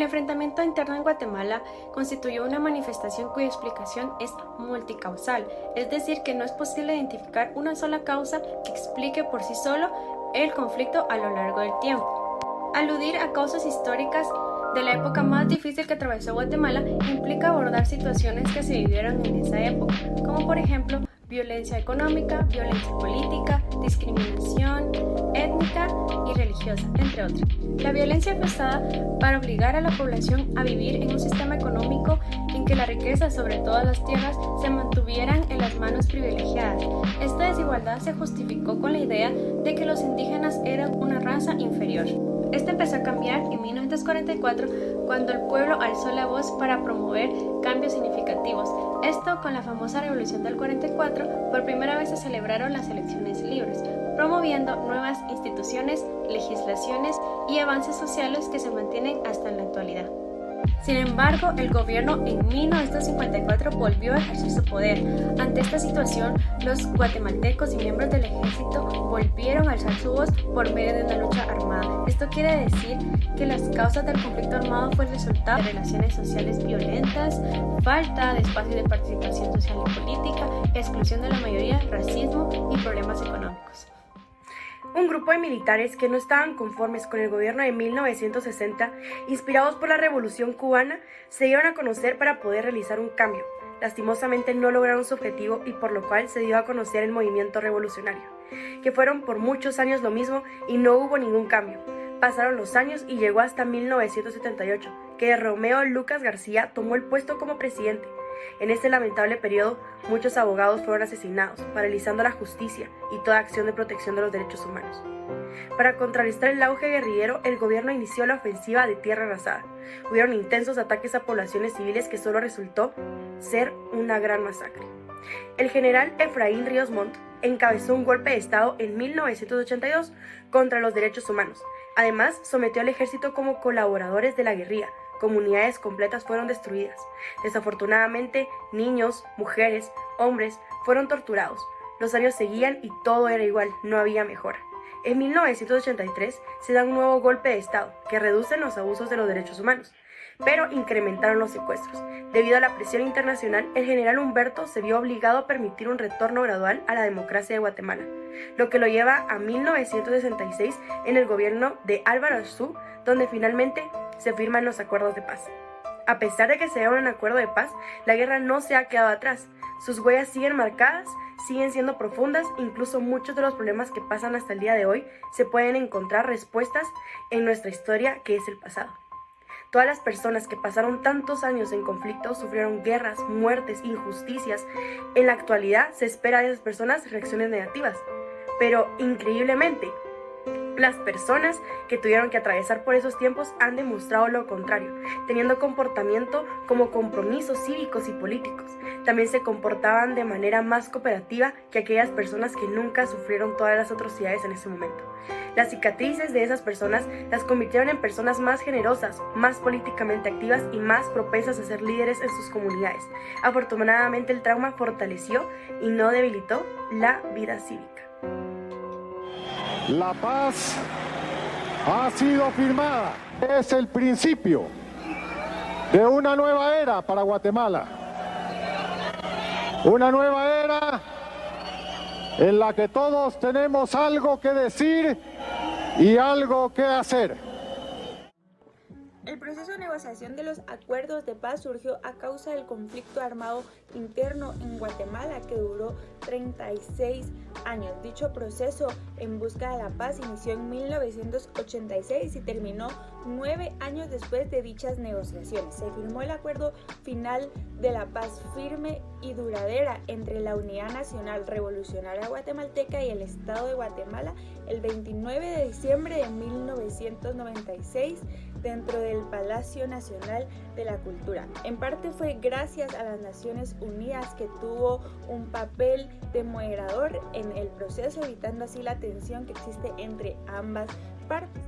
El enfrentamiento interno en Guatemala constituyó una manifestación cuya explicación es multicausal, es decir, que no es posible identificar una sola causa que explique por sí solo el conflicto a lo largo del tiempo. Aludir a causas históricas de la época más difícil que atravesó Guatemala implica abordar situaciones que se vivieron en esa época, como por ejemplo violencia económica, violencia política, discriminación étnica y religiosa, entre otras. La violencia fue usada para obligar a la población a vivir en un sistema económico en que la riqueza sobre todas las tierras se mantuvieran en las manos privilegiadas. Esta desigualdad se justificó con la idea de que los indígenas eran una raza inferior. Esto empezó a cambiar en 1944 cuando el pueblo alzó la voz para promover cambios significativos. Esto con la famosa Revolución del 44, por primera vez se celebraron las elecciones libres, promoviendo nuevas instituciones, legislaciones y avances sociales que se mantienen hasta en la actualidad. Sin embargo, el gobierno en 1954 volvió a ejercer su poder. Ante esta situación, los guatemaltecos y miembros del ejército volvieron a alzar su voz por medio de una lucha armada. Esto quiere decir que las causas del conflicto armado fue el resultado de relaciones sociales violentas, falta de espacios de participación social y política, exclusión de la mayoría, racismo y problemas económicos. Un grupo de militares que no estaban conformes con el gobierno de 1960, inspirados por la Revolución Cubana, se dieron a conocer para poder realizar un cambio. Lastimosamente no lograron su objetivo y por lo cual se dio a conocer el movimiento revolucionario, que fueron por muchos años lo mismo y no hubo ningún cambio. Pasaron los años y llegó hasta 1978, que Romeo Lucas García tomó el puesto como presidente. En este lamentable periodo, muchos abogados fueron asesinados, paralizando la justicia y toda acción de protección de los derechos humanos. Para contrarrestar el auge guerrillero, el gobierno inició la ofensiva de Tierra Arrasada. Hubieron intensos ataques a poblaciones civiles que solo resultó ser una gran masacre. El general Efraín Ríos Montt encabezó un golpe de Estado en 1982 contra los derechos humanos. Además, sometió al ejército como colaboradores de la guerrilla. Comunidades completas fueron destruidas. Desafortunadamente, niños, mujeres, hombres fueron torturados. Los años seguían y todo era igual, no había mejora. En 1983 se da un nuevo golpe de Estado que reduce los abusos de los derechos humanos, pero incrementaron los secuestros. Debido a la presión internacional, el general Humberto se vio obligado a permitir un retorno gradual a la democracia de Guatemala, lo que lo lleva a 1966 en el gobierno de Álvaro Arzú, donde finalmente se firman los acuerdos de paz. A pesar de que se da un acuerdo de paz, la guerra no se ha quedado atrás. Sus huellas siguen marcadas, siguen siendo profundas, incluso muchos de los problemas que pasan hasta el día de hoy se pueden encontrar respuestas en nuestra historia, que es el pasado. Todas las personas que pasaron tantos años en conflicto sufrieron guerras, muertes, injusticias. En la actualidad se espera de esas personas reacciones negativas, pero increíblemente, las personas que tuvieron que atravesar por esos tiempos han demostrado lo contrario, teniendo comportamiento como compromisos cívicos y políticos. También se comportaban de manera más cooperativa que aquellas personas que nunca sufrieron todas las atrocidades en ese momento. Las cicatrices de esas personas las convirtieron en personas más generosas, más políticamente activas y más propensas a ser líderes en sus comunidades. Afortunadamente, el trauma fortaleció y no debilitó la vida cívica. La paz ha sido firmada. Es el principio de una nueva era para Guatemala. Una nueva era en la que todos tenemos algo que decir y algo que hacer. El proceso de negociación de los acuerdos de paz surgió a causa del conflicto armado interno en Guatemala que duró 36 años. Dicho proceso en busca de la paz inició en 1986 y terminó 9 años después de dichas negociaciones. Se firmó el acuerdo final de la paz firme y duradera entre la Unidad Nacional Revolucionaria Guatemalteca y el Estado de Guatemala el 29 de diciembre de 1996 dentro del Palacio Nacional de la Cultura. En parte fue gracias a las Naciones Unidas, que tuvo un papel de moderador en el proceso, evitando así la tensión que existe entre ambas partes.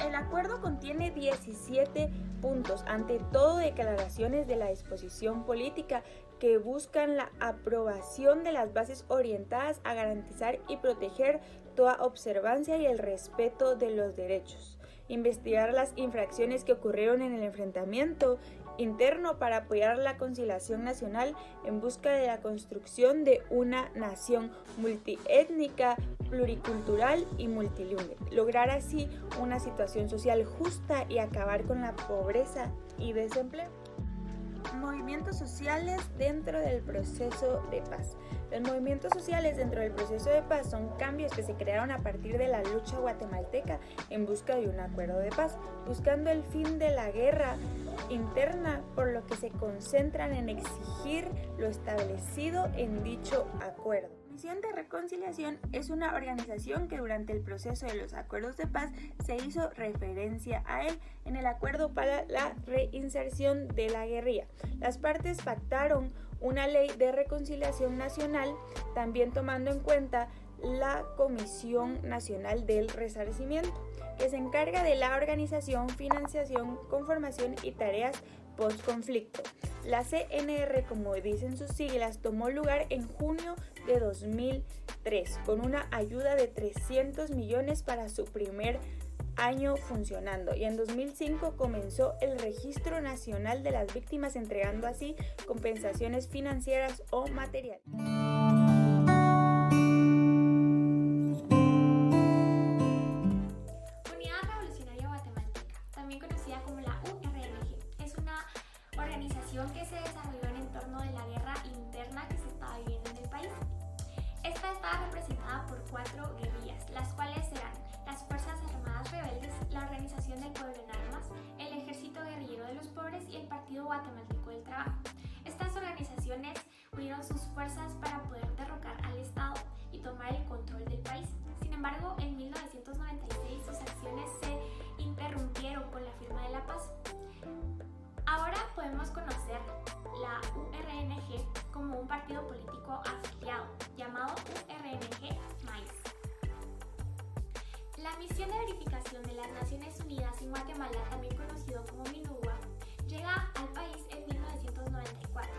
El acuerdo contiene 17 puntos, ante todo declaraciones de la disposición política que buscan la aprobación de las bases orientadas a garantizar y proteger toda observancia y el respeto de los derechos. investigar las infracciones que ocurrieron en el enfrentamiento interno para apoyar la conciliación nacional en busca de la construcción de una nación multiétnica, pluricultural y multilingüe, lograr así una situación social justa y acabar con la pobreza y desempleo. Movimientos sociales dentro del proceso de paz. Los movimientos sociales dentro del proceso de paz son cambios que se crearon a partir de la lucha guatemalteca en busca de un acuerdo de paz, buscando el fin de la guerra interna, por lo que se concentran en exigir lo establecido en dicho acuerdo. La Misión de Reconciliación es una organización que durante el proceso de los acuerdos de paz se hizo referencia a él en el acuerdo para la reinserción de la guerrilla. Las partes pactaron una ley de reconciliación nacional, también tomando en cuenta la Comisión Nacional del Resarcimiento, que se encarga de la organización, financiación, conformación y tareas post-conflicto. La CNR, como dicen sus siglas, tomó lugar en junio de 2003 con una ayuda de 300 millones para su primer año funcionando, y en 2005 comenzó el Registro Nacional de las Víctimas, entregando así compensaciones financieras o materiales. Unidad Revolucionaria Guatemalteca, también conocida como la URNG, es una organización que se desarrolló en torno de la guerra interna que se estaba viviendo en el país. Esta estaba representada por 4 guerrillas, las cuales eran las Fuerzas Armadas Rebeldes, la Organización del Pueblo en Armas, el Ejército Guerrillero de los Pobres y el Partido Guatemalteco del Trabajo. Estas organizaciones unieron sus fuerzas para poder derrocar al Estado y tomar el control del país. Sin embargo, en 1996 sus acciones se interrumpieron con la firma de la paz. Ahora podemos conocer la URNG como un partido político afiliado llamado URNG Maíz. La Misión de Verificación de las Naciones Unidas en Guatemala, también conocido como MINUWA, llega al país en 1994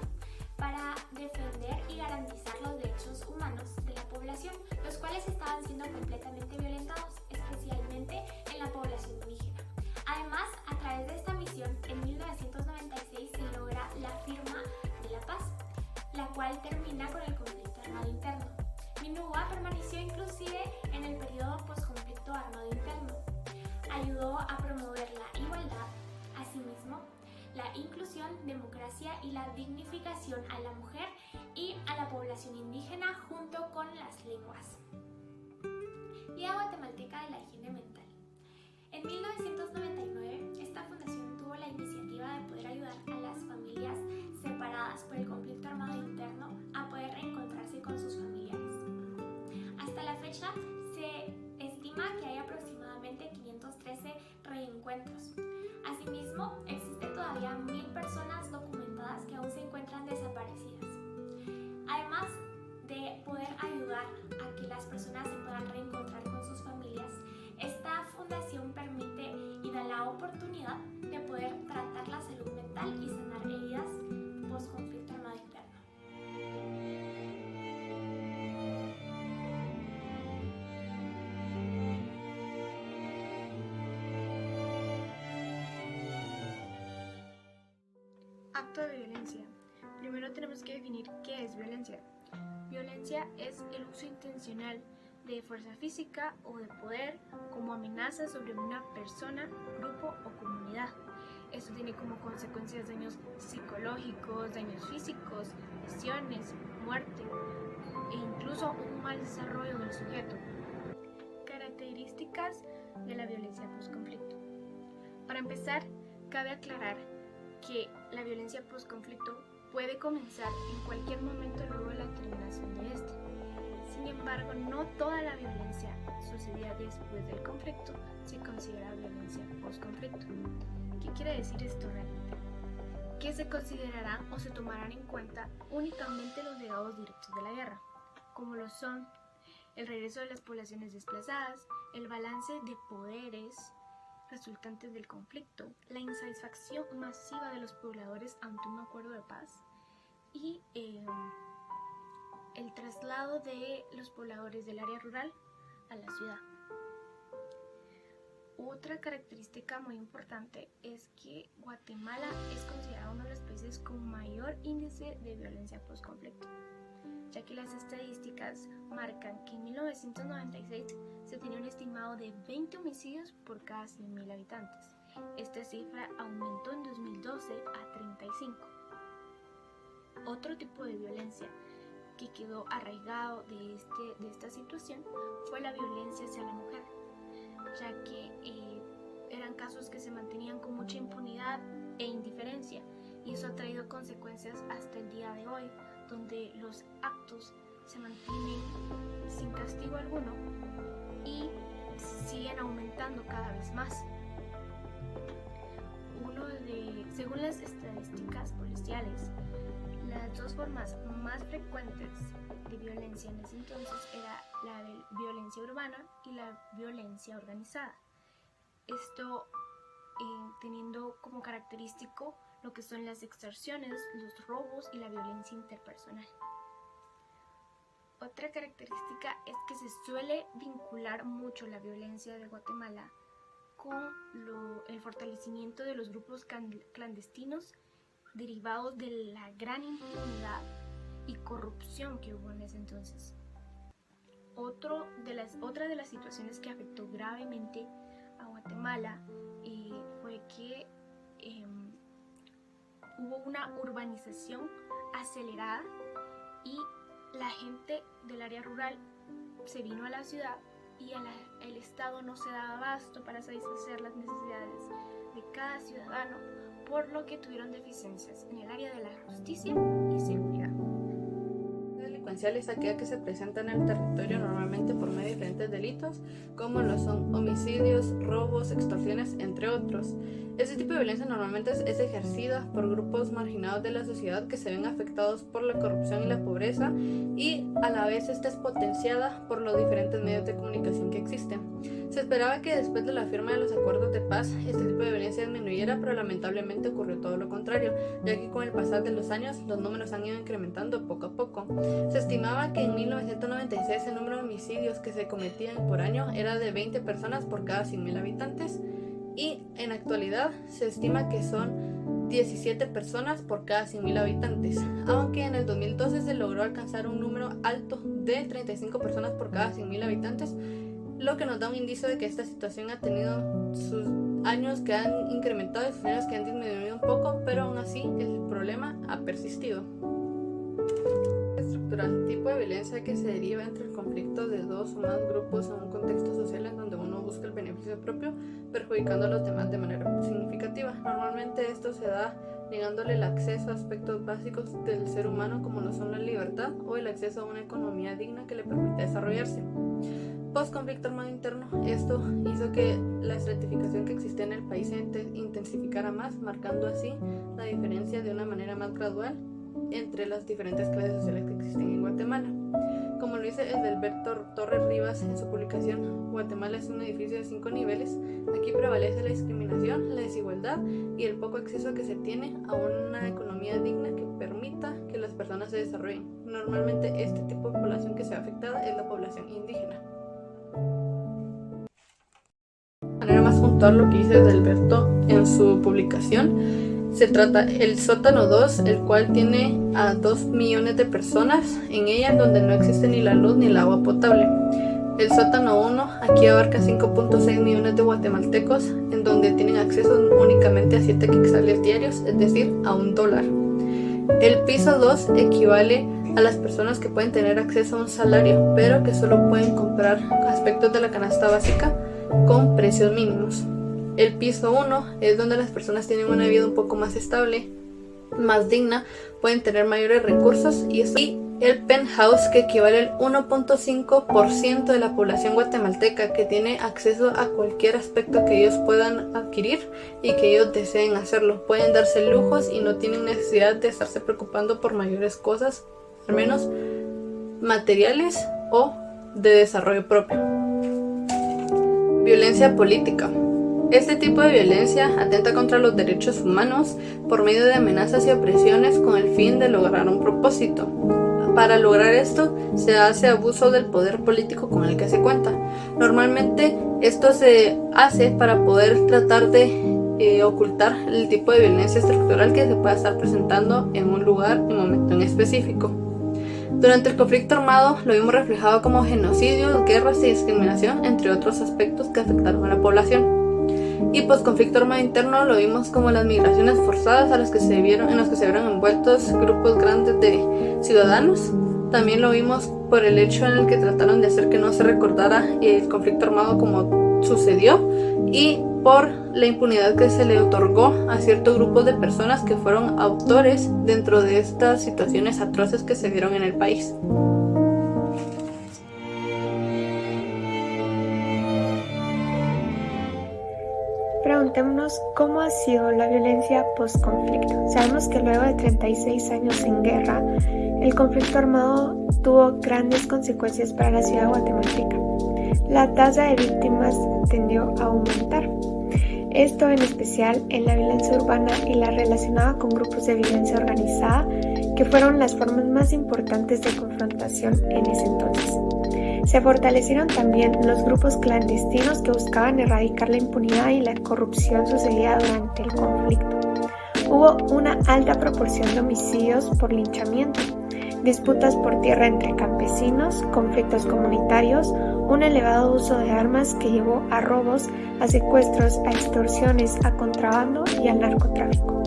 para defender y garantizar los derechos humanos de la población, los cuales estaban siendo completamente violentados, especialmente en la población indígena. Además, a través de esta misión, en 1996 se logra la firma de la paz, la cual termina con el conflicto armado interno. MINUWA permaneció inclusive en el periodo posconflicto armado interno. Ayudó a promover la igualdad, asimismo, la inclusión, democracia y la dignificación a la mujer y a la población indígena junto con las lenguas. Liga Guatemalteca de la Higiene Mental. En 1999, esta fundación tuvo la iniciativa de poder ayudar a las familias separadas por el conflicto armado interno a poder reencontrarse con sus familiares. Hasta la fecha, se estima que hay aproximadamente 513 reencuentros. Asimismo, existen todavía 1000 personas documentadas que aún se encuentran desaparecidas. Además de poder ayudar a que las personas se puedan reencontrar con sus familias, esta fundación permite y da la oportunidad de poder tratar la salud mental y sanar heridas post-conflicto armado interno. Acto de violencia. Primero tenemos que definir qué es violencia. Violencia es el uso intencional de fuerza física o de poder como amenaza sobre una persona, grupo o comunidad. Esto tiene como consecuencias daños psicológicos, daños físicos, lesiones, muerte e incluso un mal desarrollo del sujeto. Características de la violencia postconflicto. Para empezar, cabe aclarar que la violencia postconflicto puede comenzar en cualquier momento luego de la terminación de este. Sin embargo, no toda la violencia sucedida después del conflicto se considera violencia postconflicto. ¿Qué quiere decir esto realmente? Que se considerarán o se tomarán en cuenta únicamente los legados directos de la guerra, como lo son el regreso de las poblaciones desplazadas, el balance de poderes resultantes del conflicto, la insatisfacción masiva de los pobladores ante un acuerdo de paz y el traslado de los pobladores del área rural a la ciudad. Otra característica muy importante es que Guatemala es considerado uno de los países con mayor índice de violencia post-conflicto, ya que las estadísticas marcan que en 1996 se tenía un estimado de 20 homicidios por cada 100.000 habitantes. Esta cifra aumentó en 2012 a 35. Otro tipo de violencia que quedó arraigado de esta situación fue la violencia hacia la mujer, ya que eran casos que se mantenían con mucha impunidad e indiferencia, y eso ha traído consecuencias hasta el día de hoy, donde los actos se mantienen sin castigo alguno y siguen aumentando cada vez más. Según las estadísticas policiales, las dos formas más frecuentes de violencia en ese entonces era la violencia urbana y la violencia organizada. Esto teniendo como característico lo que son las extorsiones, los robos y la violencia interpersonal. Otra característica es que se suele vincular mucho la violencia de Guatemala con el fortalecimiento de los grupos clandestinos derivados de la gran impunidad y corrupción que hubo en ese entonces. Otra de las situaciones que afectó gravemente a Guatemala fue que hubo una urbanización acelerada y la gente del área rural se vino a la ciudad y el Estado no se daba abasto para satisfacer las necesidades de cada ciudadano, por lo que tuvieron deficiencias en el área de la justicia y seguridad. La delincuencial es aquella que se presenta en el territorio normalmente por medio de diferentes delitos, como lo son homicidios, robos, extorsiones, entre otros. Este tipo de violencia normalmente es ejercida por grupos marginados de la sociedad que se ven afectados por la corrupción y la pobreza, y a la vez esta es potenciada por los diferentes medios de comunicación que existen. Se esperaba que después de la firma de los acuerdos de paz este tipo de violencia disminuyera, pero lamentablemente ocurrió todo lo contrario, ya que con el pasar de los años los números han ido incrementando poco a poco. Se estimaba que en 1996 el número de homicidios que se cometían por año era de 20 personas por cada 100.000 habitantes, y en la actualidad se estima que son 17 personas por cada 100.000 habitantes, aunque en el 2012 se logró alcanzar un número alto de 35 personas por cada 100.000 habitantes, lo que nos da un indicio de que esta situación ha tenido sus años que han incrementado y sus años que han disminuido un poco, pero aún así el problema ha persistido. Estructural, tipo de violencia que se deriva entre el conflicto de dos o más grupos en un contexto social en donde uno busca el beneficio propio, perjudicando a los demás de manera significativa. Normalmente esto se da negándole el acceso a aspectos básicos del ser humano, como lo son la libertad o el acceso a una economía digna que le permita desarrollarse. Post-conflicto armado interno, esto hizo que la estratificación que existía en el país se intensificara más, marcando así la diferencia de una manera más gradual entre las diferentes clases sociales que existen en Guatemala. Como lo dice Edelberto Torres Rivas en su publicación Guatemala es un edificio de 5 niveles, aquí prevalece la discriminación, la desigualdad y el poco acceso que se tiene a una economía digna que permita que las personas se desarrollen. Normalmente este tipo de población que se ve afectada es la población indígena. De manera más puntual lo que dice Edelberto en su publicación, se trata el sótano 2, el cual tiene a 2 millones de personas en ella, donde no existe ni la luz ni el agua potable. El sótano 1 aquí abarca 5.6 millones de guatemaltecos, en donde tienen acceso únicamente a 7 quetzales diarios, es decir, a $1. El piso 2 equivale a las personas que pueden tener acceso a un salario, pero que solo pueden comprar aspectos de la canasta básica con precios mínimos. El piso 1 es donde las personas tienen una vida un poco más estable, más digna, pueden tener mayores recursos, y el penthouse, que equivale al 1.5% de la población guatemalteca, que tiene acceso a cualquier aspecto que ellos puedan adquirir y que ellos deseen hacerlo. Pueden darse lujos y no tienen necesidad de estarse preocupando por mayores cosas, al menos materiales o de desarrollo propio. Violencia política. Este tipo de violencia atenta contra los derechos humanos por medio de amenazas y opresiones con el fin de lograr un propósito. para lograr esto se hace abuso del poder político con el que se cuenta. Normalmente esto se hace para poder tratar de ocultar el tipo de violencia estructural que se pueda estar presentando en un lugar y momento en específico. Durante el conflicto armado lo vimos reflejado como genocidios, guerras y discriminación, entre otros aspectos que afectaron a la población. Y post-conflicto armado interno lo vimos como las migraciones forzadas en las que se vieron envueltos grupos grandes de ciudadanos. También lo vimos por el hecho en el que trataron de hacer que no se recordara el conflicto armado como sucedió, y por la impunidad que se le otorgó a ciertos grupos de personas que fueron autores dentro de estas situaciones atroces que se vieron en el país. Preguntémonos cómo ha sido la violencia post-conflicto. Sabemos que luego de 36 años en guerra, el conflicto armado tuvo grandes consecuencias para la ciudad guatemalteca. La tasa de víctimas tendió a aumentar. Esto en especial en la violencia urbana y la relacionada con grupos de violencia organizada, que fueron las formas más importantes de confrontación en ese entonces. Se fortalecieron también los grupos clandestinos que buscaban erradicar la impunidad y la corrupción sucedida durante el conflicto. Hubo una alta proporción de homicidios por linchamiento, disputas por tierra entre campesinos, conflictos comunitarios, un elevado uso de armas que llevó a robos, a secuestros, a extorsiones, a contrabando y al narcotráfico.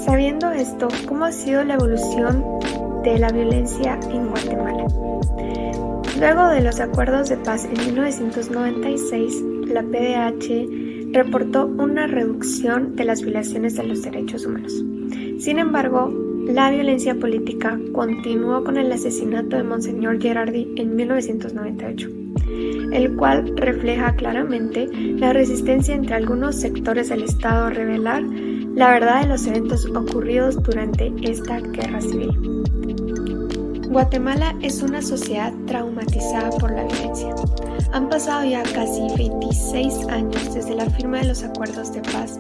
Sabiendo esto, ¿cómo ha sido la evolución de la violencia en Guatemala? Luego de los acuerdos de paz en 1996, la PDH reportó una reducción de las violaciones de los derechos humanos. Sin embargo, la violencia política continuó con el asesinato de Monseñor Gerardi en 1998, el cual refleja claramente la resistencia entre algunos sectores del Estado a revelar la verdad de los eventos ocurridos durante esta guerra civil. Guatemala es una sociedad traumatizada por la violencia. Han pasado ya casi 26 años desde la firma de los acuerdos de paz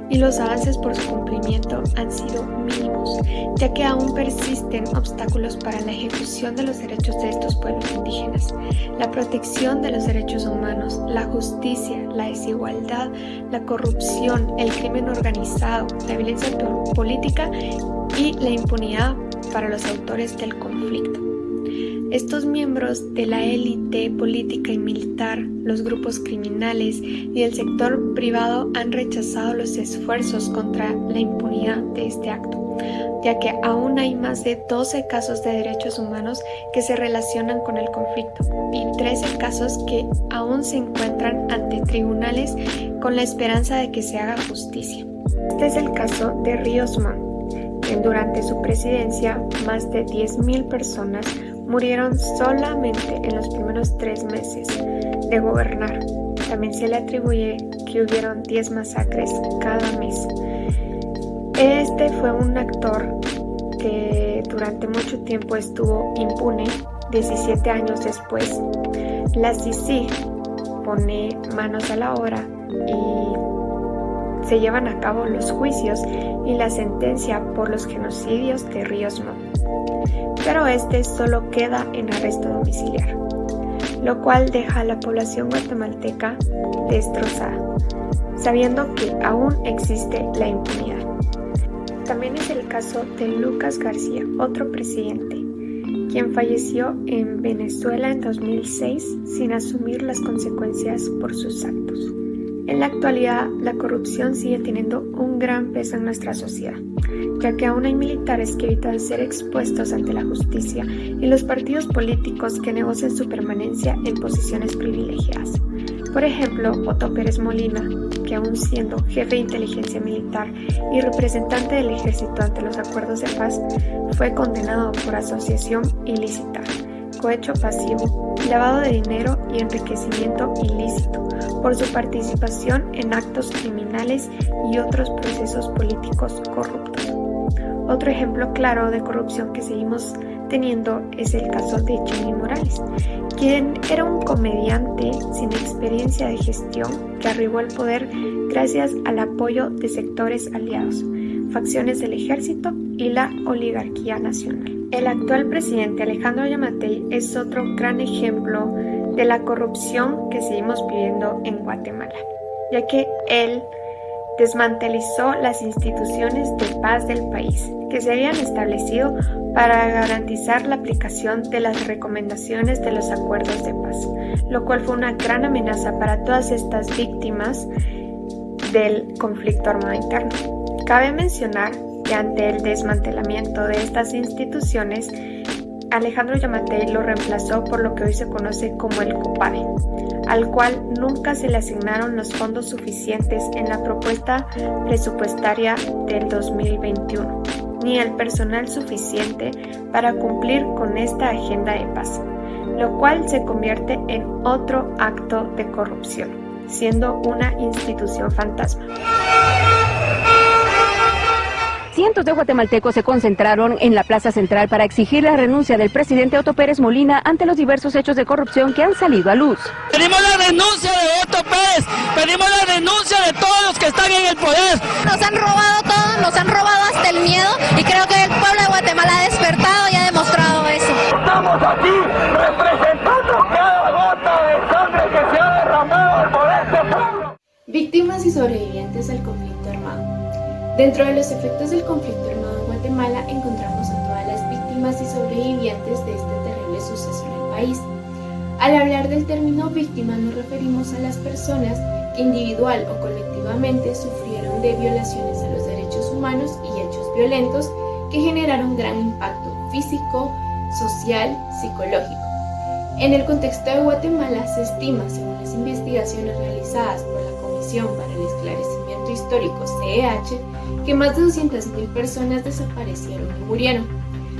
y los avances por su cumplimiento han sido mínimos, ya que aún persisten obstáculos para la ejecución de los derechos de estos pueblos indígenas, la protección de los derechos humanos, la justicia, la desigualdad, la corrupción, el crimen organizado, la violencia política y la impunidad para los autores del conflicto. Estos miembros de la élite política y militar, los grupos criminales y el sector privado han rechazado los esfuerzos contra la impunidad de este acto, ya que aún hay más de 12 casos de derechos humanos que se relacionan con el conflicto y 13 casos que aún se encuentran ante tribunales con la esperanza de que se haga justicia. Este es el caso de Ríos Montt. Durante su presidencia, más de 10.000 personas murieron solamente en los primeros 3 meses de gobernar. También se le atribuye que hubieron 10 masacres cada mes. Este fue un actor que durante mucho tiempo estuvo impune. 17 años después, la CICIG pone manos a la obra y se llevan a cabo los juicios y la sentencia por los genocidios de Ríos Montt. Pero este solo queda en arresto domiciliario, lo cual deja a la población guatemalteca destrozada, sabiendo que aún existe la impunidad. También es el caso de Lucas García, otro presidente, quien falleció en Venezuela en 2006 sin asumir las consecuencias por sus actos. En la actualidad, la corrupción sigue teniendo un gran peso en nuestra sociedad, ya que aún hay militares que evitan ser expuestos ante la justicia y los partidos políticos que negocian su permanencia en posiciones privilegiadas. Por ejemplo, Otto Pérez Molina, que aún siendo jefe de inteligencia militar y representante del ejército ante los acuerdos de paz, fue condenado por asociación ilícita, cohecho pasivo, lavado de dinero y enriquecimiento ilícito por su participación en actos criminales y otros procesos políticos corruptos. Otro ejemplo claro de corrupción que seguimos teniendo es el caso de Jimmy Morales, quien era un comediante sin experiencia de gestión que arribó al poder gracias al apoyo de sectores aliados, facciones del ejército y la oligarquía nacional. El actual presidente Alejandro Yamatei es otro gran ejemplo de la corrupción que seguimos viviendo en Guatemala, ya que él desmantelizó las instituciones de paz del país que se habían establecido para garantizar la aplicación de las recomendaciones de los acuerdos de paz, lo cual fue una gran amenaza para todas estas víctimas del conflicto armado interno. Cabe mencionar que ante el desmantelamiento de estas instituciones, Alejandro Yamatei lo reemplazó por lo que hoy se conoce como el COPADE, al cual nunca se le asignaron los fondos suficientes en la propuesta presupuestaria del 2021, ni el personal suficiente para cumplir con esta agenda de paz, lo cual se convierte en otro acto de corrupción, siendo una institución fantasma. Cientos de guatemaltecos se concentraron en la Plaza Central para exigir la renuncia del presidente Otto Pérez Molina ante los diversos hechos de corrupción que han salido a luz. Pedimos la renuncia de Otto Pérez, pedimos la renuncia de todos los que están en el poder. Nos han robado todo, nos han robado hasta el miedo y creo que el pueblo de Guatemala ha despertado y ha demostrado eso. Estamos aquí representando cada gota de sangre que se ha derramado por este pueblo. Víctimas y sobrevivientes del conflicto armado. Dentro de los efectos del conflicto armado en Guatemala encontramos a todas las víctimas y sobrevivientes de este terrible suceso en el país. Al hablar del término víctima nos referimos a las personas que individual o colectivamente sufrieron de violaciones a los derechos humanos y hechos violentos que generaron gran impacto físico, social, psicológico. En el contexto de Guatemala se estima, según las investigaciones realizadas por la Comisión para el Esclarecimiento Histórico CEH, que más de 200.000 personas desaparecieron y murieron,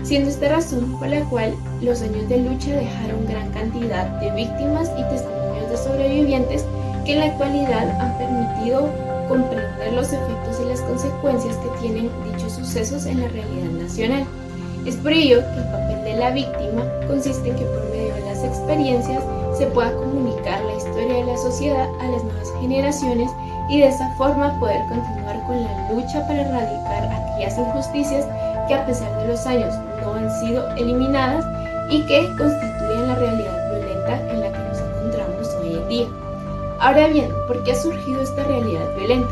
siendo esta razón por la cual los años de lucha dejaron gran cantidad de víctimas y testimonios de sobrevivientes que en la actualidad han permitido comprender los efectos y las consecuencias que tienen dichos sucesos en la realidad nacional. Es por ello que el papel de la víctima consiste en que por medio de las experiencias se pueda comunicar la historia de la sociedad a las nuevas generaciones y de esa forma poder continuar con la lucha para erradicar aquellas injusticias que a pesar de los años no han sido eliminadas y que constituyen la realidad violenta en la que nos encontramos hoy en día. Ahora bien, ¿por qué ha surgido esta realidad violenta?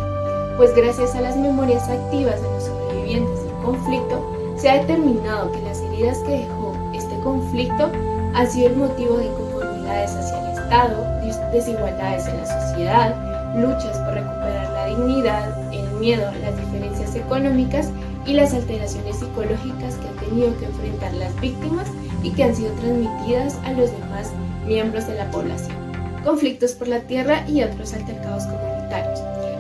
Pues gracias a las memorias activas de los sobrevivientes del conflicto, se ha determinado que las heridas que dejó este conflicto han sido el motivo de inconformidades hacia el Estado, desigualdades en la sociedad, luchas por recuperar la dignidad, el miedo a las diferencias económicas y las alteraciones psicológicas que han tenido que enfrentar las víctimas y que han sido transmitidas a los demás miembros de la población. Conflictos por la tierra y otros altercados comunitarios.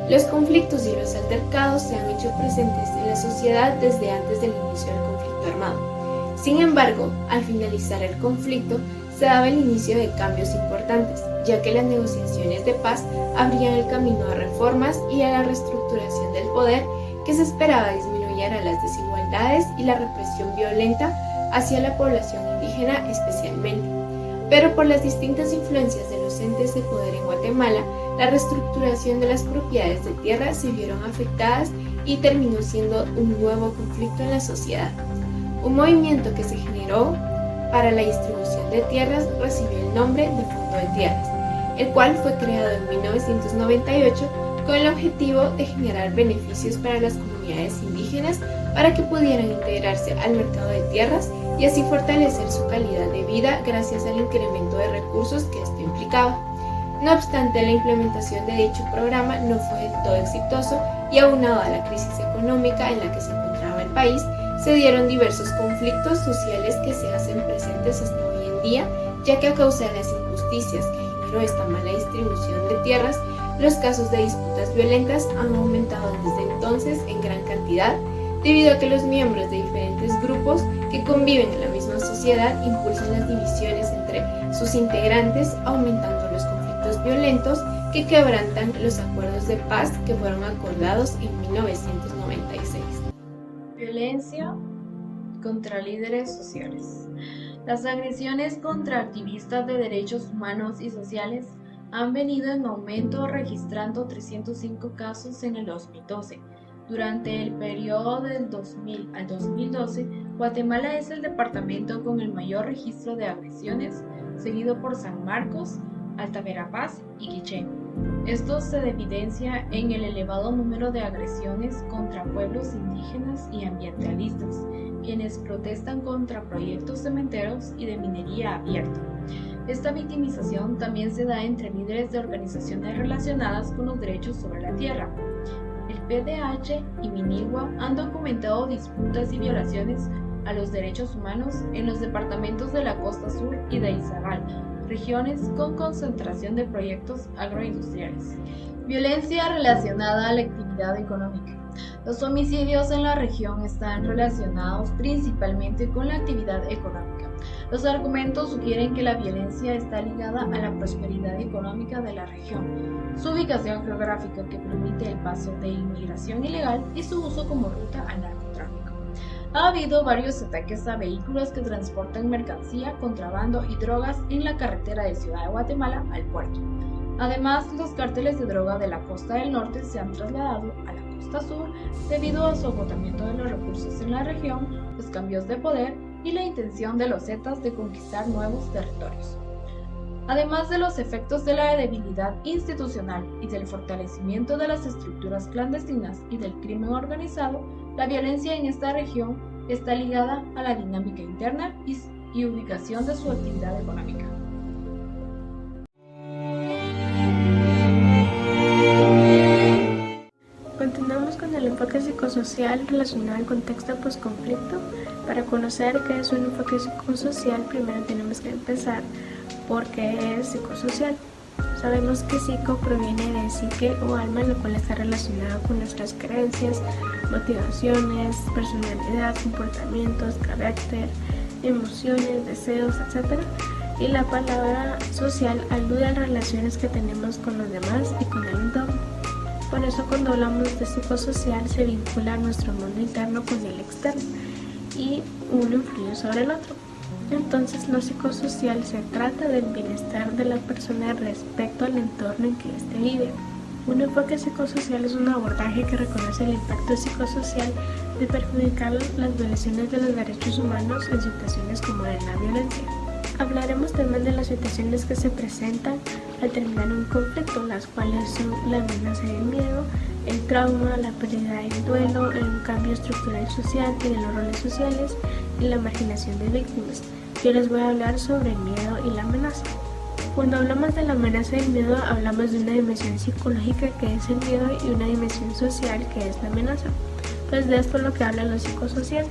Los conflictos y los altercados se han hecho presentes en la sociedad desde antes del inicio del conflicto armado. Sin embargo, al finalizar el conflicto, se daba el inicio de cambios importantes, ya que las negociaciones de paz abrían el camino a reformas y a la reestructuración del poder que se esperaba disminuyera las desigualdades y la represión violenta hacia la población indígena especialmente. Pero por las distintas influencias de los entes de poder en Guatemala, la reestructuración de las propiedades de tierra se vieron afectadas y terminó siendo un nuevo conflicto en la sociedad. Un movimiento que se generó para la distribución de tierras recibió el nombre de Fondo de Tierras, el cual fue creado en 1998 con el objetivo de generar beneficios para las comunidades indígenas para que pudieran integrarse al mercado de tierras y así fortalecer su calidad de vida gracias al incremento de recursos que esto implicaba. No obstante, la implementación de dicho programa no fue del todo exitoso y aunado a la crisis económica en la que se encontraba el país, se dieron diversos conflictos sociales que se hacen presentes hasta hoy en día, ya que a causa de las injusticias que generó esta mala distribución de tierras, los casos de disputas violentas han aumentado desde entonces en gran cantidad, debido a que los miembros de diferentes grupos que conviven en la misma sociedad impulsan las divisiones entre sus integrantes, aumentando los conflictos violentos que quebrantan los acuerdos de paz que fueron acordados en 1996. Violencia contra líderes sociales. Las agresiones contra activistas de derechos humanos y sociales han venido en aumento, registrando 305 casos en el 2012, Durante el periodo del 2000 al 2012, Guatemala es el departamento con el mayor registro de agresiones, seguido por San Marcos, Alta Verapaz y Quiché. Esto se evidencia en el elevado número de agresiones contra pueblos indígenas y ambientalistas, quienes protestan contra proyectos cementeros y de minería abierta. Esta victimización también se da entre líderes de organizaciones relacionadas con los derechos sobre la tierra. El PDH y Minigua han documentado disputas y violaciones a los derechos humanos en los departamentos de la Costa Sur y de Izabal, regiones con concentración de proyectos agroindustriales. Violencia relacionada a la actividad económica. Los homicidios en la región están relacionados principalmente con la actividad económica. Los argumentos sugieren que la violencia está ligada a la prosperidad económica de la región, su ubicación geográfica que permite el paso de inmigración ilegal y su uso como ruta al narcotráfico. Ha habido varios ataques a vehículos que transportan mercancía, contrabando y drogas en la carretera de Ciudad de Guatemala al puerto. Además, los cárteles de droga de la costa del norte se han trasladado a la costa sur debido a su agotamiento de los recursos en la región, los cambios de poder y la intención de los Zetas de conquistar nuevos territorios. Además de los efectos de la debilidad institucional y del fortalecimiento de las estructuras clandestinas y del crimen organizado, la violencia en esta región está ligada a la dinámica interna y ubicación de su actividad económica. Continuamos con el enfoque psicosocial relacionado al contexto postconflicto. Para conocer qué es un enfoque psicosocial, primero tenemos que empezar por qué es psicosocial. Sabemos que psico proviene de psique o alma, lo cual está relacionado con nuestras creencias, motivaciones, personalidad, comportamientos, carácter, emociones, deseos, etc. Y la palabra social alude a las relaciones que tenemos con los demás y con el entorno. Por eso cuando hablamos de psicosocial se vincula nuestro mundo interno con el externo y uno influye sobre el otro. Entonces lo psicosocial se trata del bienestar de la persona respecto al entorno en que éste vive. Un enfoque psicosocial es un abordaje que reconoce el impacto psicosocial de perjudicar las violaciones de los derechos humanos en situaciones como en la violencia. Hablaremos también de las situaciones que se presentan al terminar un conflicto, las cuales son la amenaza y el miedo, el trauma, la pérdida y el duelo, el cambio estructural social y de los roles sociales y la marginación de víctimas. Yo les voy a hablar sobre el miedo y la amenaza. Cuando hablamos de la amenaza y el miedo, hablamos de una dimensión psicológica que es el miedo y una dimensión social que es la amenaza. Pues de esto es lo que habla lo psicosocial,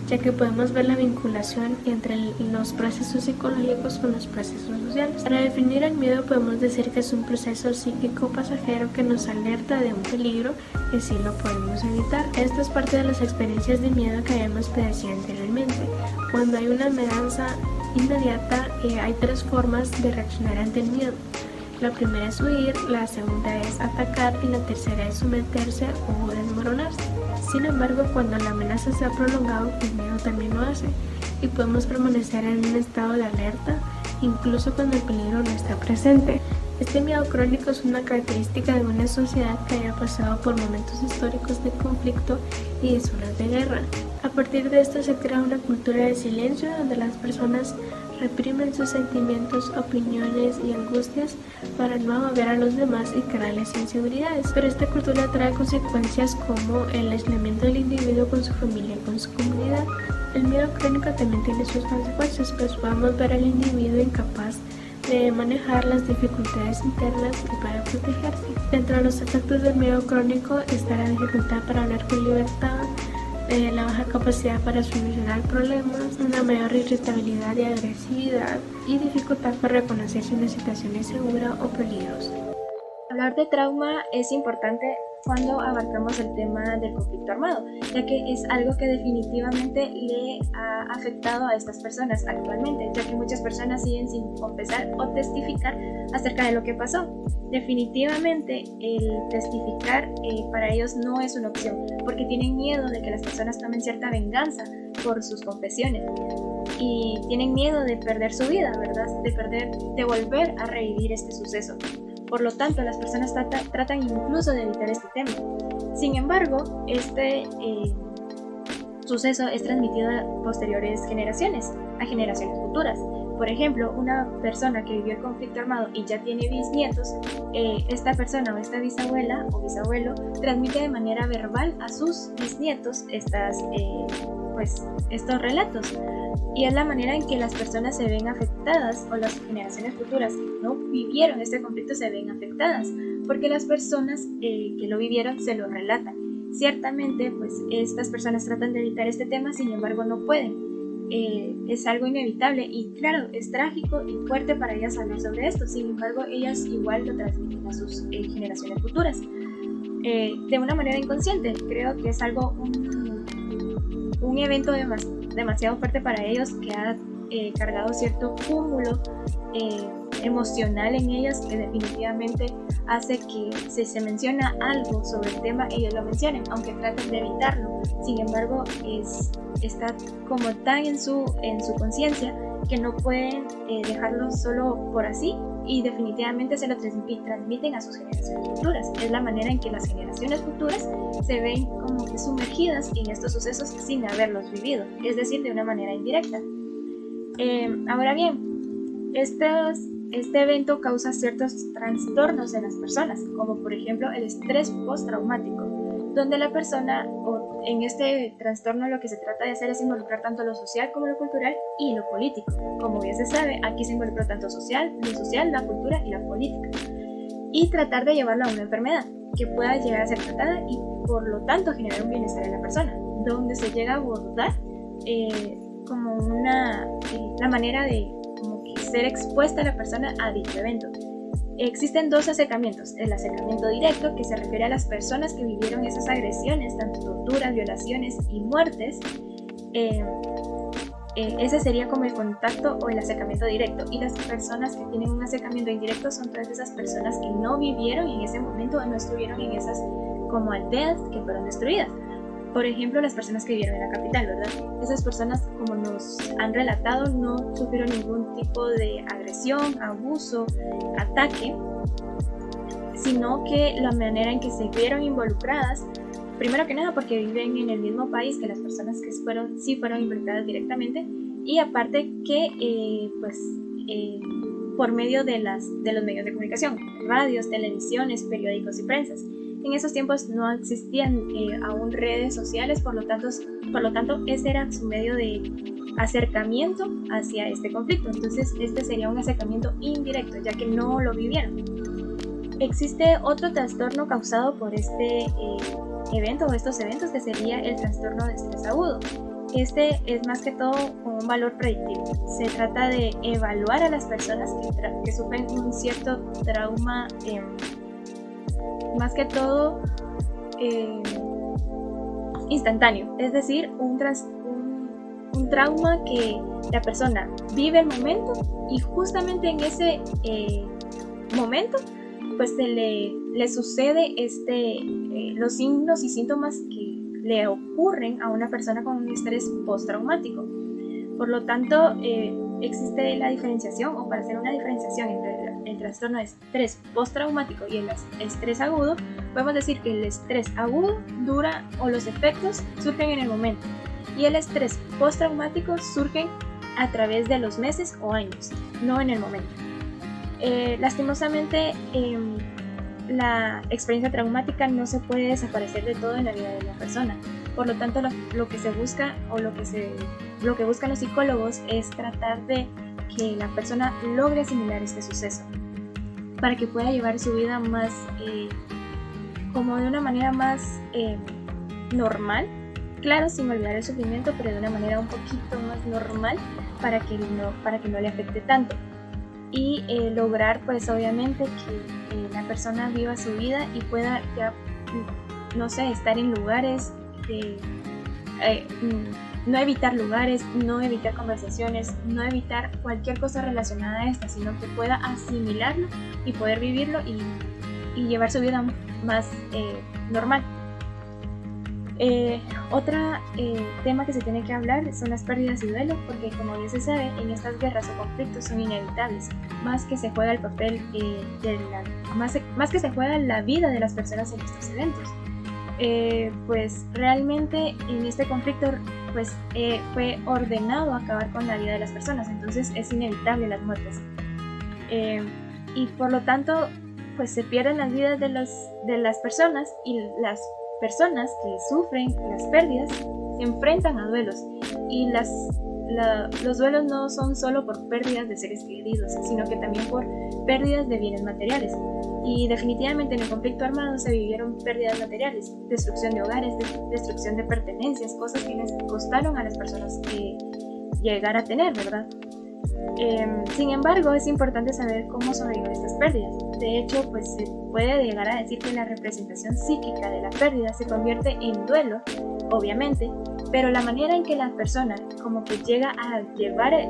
ya que podemos ver la vinculación entre los procesos psicológicos con los procesos sociales. Para definir el miedo podemos decir que es un proceso psíquico pasajero que nos alerta de un peligro y sí lo podemos evitar. Esto es parte de las experiencias de miedo que habíamos padecido anteriormente. Cuando hay una amenaza inmediata, hay tres formas de reaccionar ante el miedo. La primera es huir, la segunda es atacar y la tercera es someterse o desmoronarse. Sin embargo, cuando la amenaza se ha prolongado, el miedo también lo hace y podemos permanecer en un estado de alerta incluso cuando el peligro no está presente. Este miedo crónico es una característica de una sociedad que haya pasado por momentos históricos de conflicto y de zonas de guerra. A partir de esto se crea una cultura de silencio donde las personas reprimen sus sentimientos, opiniones y angustias para no agobiar a los demás y crearles inseguridades. Pero esta cultura trae consecuencias como el aislamiento del individuo con su familia y con su comunidad. El miedo crónico también tiene sus consecuencias, pues podemos ver al individuo incapaz de manejar las dificultades internas y para protegerse. Dentro de los efectos del miedo crónico está la dificultad para hablar con libertad, la baja capacidad para solucionar problemas, una mayor irritabilidad y agresividad y dificultad para reconocer si una situación es segura o peligrosa. Hablar de trauma es importante cuando abarcamos el tema del conflicto armado, ya que es algo que definitivamente le ha afectado a estas personas actualmente, ya que muchas personas siguen sin confesar o testificar acerca de lo que pasó. Definitivamente el testificar para ellos no es una opción, porque tienen miedo de que las personas tomen cierta venganza por sus confesiones y tienen miedo de perder su vida, ¿verdad? De volver a revivir este suceso. Por lo tanto, las personas tratan incluso de evitar este tema. Sin embargo, este suceso es transmitido a posteriores generaciones, a generaciones futuras. Por ejemplo, una persona que vivió el conflicto armado y ya tiene bisnietos, esta persona o esta bisabuela o bisabuelo transmite de manera verbal a sus bisnietos estos relatos. Y es la manera en que las personas se ven afectadas, o las generaciones futuras que no vivieron este conflicto se ven afectadas, porque las personas que lo vivieron se lo relatan. Ciertamente, pues estas personas tratan de evitar este tema, sin embargo no pueden. Es algo inevitable y claro, es trágico y fuerte para ellas hablar sobre esto. Sin embargo, ellas igual lo transmiten a sus generaciones futuras de una manera inconsciente. Creo que es algo, un evento demasiado fuerte para ellos, que ha cargado cierto cúmulo emocional en ellas, que definitivamente hace que si se menciona algo sobre el tema, ellos lo mencionen, aunque traten de evitarlo. Sin embargo, está como tan en su conciencia que no pueden dejarlo solo por así, y definitivamente se lo transmiten a sus generaciones futuras. Es la manera en que las generaciones futuras se ven como que sumergidas en estos sucesos sin haberlos vivido, es decir, de una manera indirecta. Ahora bien, este evento causa ciertos trastornos en las personas, como por ejemplo el estrés postraumático, donde la persona, o en este trastorno, lo que se trata de hacer es involucrar tanto lo social como lo cultural y lo político. Como bien se sabe, aquí se involucra tanto lo social, la cultura y la política, y tratar de llevarlo a una enfermedad que pueda llegar a ser tratada y por lo tanto generar un bienestar en la persona, donde se llega a abordar como la manera de como que ser expuesta a la persona a dicho evento. Existen dos acercamientos: el acercamiento directo, que se refiere a las personas que vivieron esas agresiones, tanto torturas, violaciones y muertes. Ese sería como el contacto o el acercamiento directo, y las personas que tienen un acercamiento indirecto son todas esas personas que no vivieron en ese momento o no estuvieron en esas como aldeas que fueron destruidas. Por ejemplo, las personas que vivieron en la capital, ¿verdad? Esas personas, como nos han relatado, no sufrieron ningún tipo de agresión, abuso, ataque, sino que la manera en que se vieron involucradas, primero que nada porque viven en el mismo país que las personas que sí fueron involucradas directamente, y aparte que por medio de los medios de comunicación, radios, televisiones, periódicos y prensas. En esos tiempos no existían aún redes sociales, por lo tanto ese era su medio de acercamiento hacia este conflicto. Entonces este sería un acercamiento indirecto, ya que no lo vivieron. Existe otro trastorno causado por este evento o estos eventos, que sería el trastorno de estrés agudo. Este es más que todo un valor predictivo. Se trata de evaluar a las personas que sufren un cierto trauma, más que todo instantáneo, es decir, un trauma que la persona vive el momento, y justamente en ese momento pues se le sucede los signos y síntomas que le ocurren a una persona con un estrés postraumático. Por lo tanto, existe la diferenciación, o para hacer una diferenciación entre el trastorno de estrés postraumático y el estrés agudo, podemos decir que el estrés agudo dura, o los efectos surgen en el momento, y el estrés postraumático surgen a través de los meses o años, no en el momento. Lastimosamente, la experiencia traumática no se puede desaparecer de todo en la vida de la persona. Por lo tanto, lo que se busca, o lo que buscan los psicólogos, es tratar de que la persona logre asimilar este suceso para que pueda llevar su vida más como de una manera más normal, claro, sin olvidar el sufrimiento, pero de una manera un poquito más normal, para que no le afecte tanto, y lograr pues obviamente que la persona viva su vida y pueda ya, no sé, estar en lugares no evitar lugares, no evitar conversaciones, no evitar cualquier cosa relacionada a esta, sino que pueda asimilarlo y poder vivirlo y llevar su vida más normal. Otro tema que se tiene que hablar son las pérdidas y duelos, porque como bien se sabe, en estas guerras o conflictos son inevitables, más que se juega el papel más que se juega la vida de las personas en estos eventos. pues realmente en este conflicto pues fue ordenado acabar con la vida de las personas, entonces es inevitable las muertes. Y por lo tanto pues se pierden las vidas de las personas, y las personas que sufren las pérdidas se enfrentan a duelos, y los duelos no son solo por pérdidas de seres queridos, sino que también por pérdidas de bienes materiales. Y definitivamente en el conflicto armado se vivieron pérdidas materiales, destrucción de hogares, destrucción de pertenencias, cosas que les costaron a las personas llegar a tener, ¿verdad? Sin embargo, es importante saber cómo sobrevivir estas pérdidas. De hecho, pues se puede llegar a decir que la representación psíquica de la pérdida se convierte en duelo, obviamente, pero la manera en que la persona como que llega a llevar, a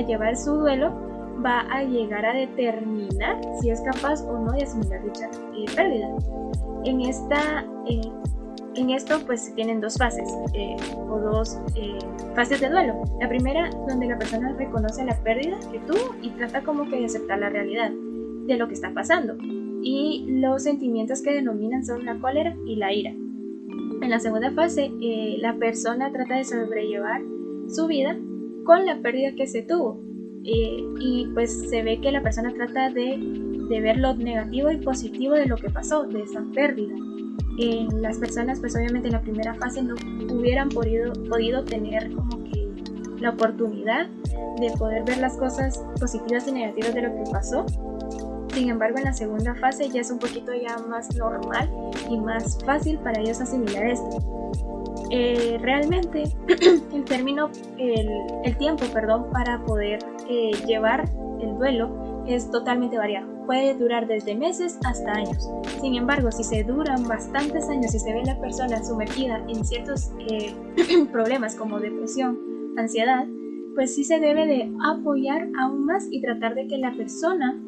llevar su duelo, va a llegar a determinar si es capaz o no de asimilar dicha pérdida. En esto pues se tienen dos fases fases de duelo. La primera, donde la persona reconoce la pérdida que tuvo y trata como que de aceptar la realidad de lo que está pasando, y los sentimientos que denominan son la cólera y la ira. En la segunda fase, la persona trata de sobrellevar su vida con la pérdida que se tuvo, y pues se ve que la persona trata de ver lo negativo y positivo de lo que pasó, de esa pérdida. Las personas pues obviamente en la primera fase no hubieran podido tener como que la oportunidad de poder ver las cosas positivas y negativas de lo que pasó. Sin embargo, en la segunda fase ya es un poquito ya más normal y más fácil para ellos asimilar esto. Realmente el tiempo para poder llevar el duelo es totalmente variado. Puede durar desde meses hasta años. Sin embargo, si se duran bastantes años y se ve la persona sumergida en ciertos problemas como depresión, ansiedad, pues sí se debe de apoyar aún más y tratar de que la persona